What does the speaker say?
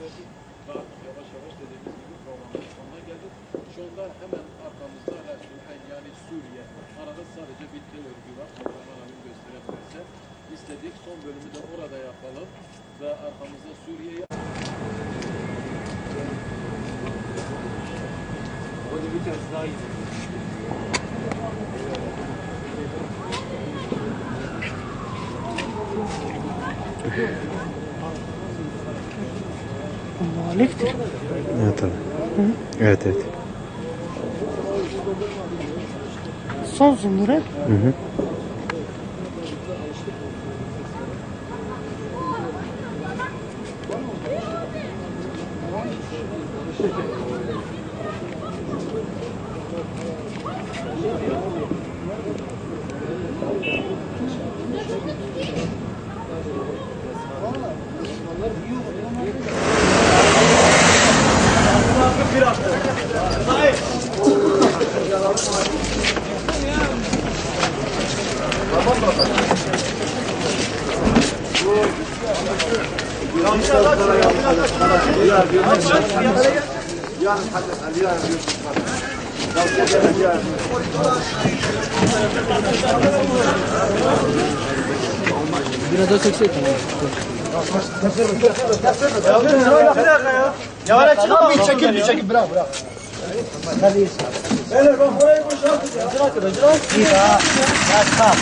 verdik ve artık yavaş yavaş dediğimiz gibi programın sonuna geldik. Şu anda hemen arkamızda Resulhayn yani Suriye. Arada sadece bir tel örgü var. Kameraman abim gösterebilirse. İstedik son bölümü de orada yapalım ve arkamızda Suriye'yi Hadi bir tanesi daha iyi. Muhaliftir. Evet tabii. Evet evet. Sol zumure. Hı hı. Biraz daha çeksek mi? Ya çıkma bir çekin bırak. Beyler bak orayı boşaltın. İyi daha. Ya tamam.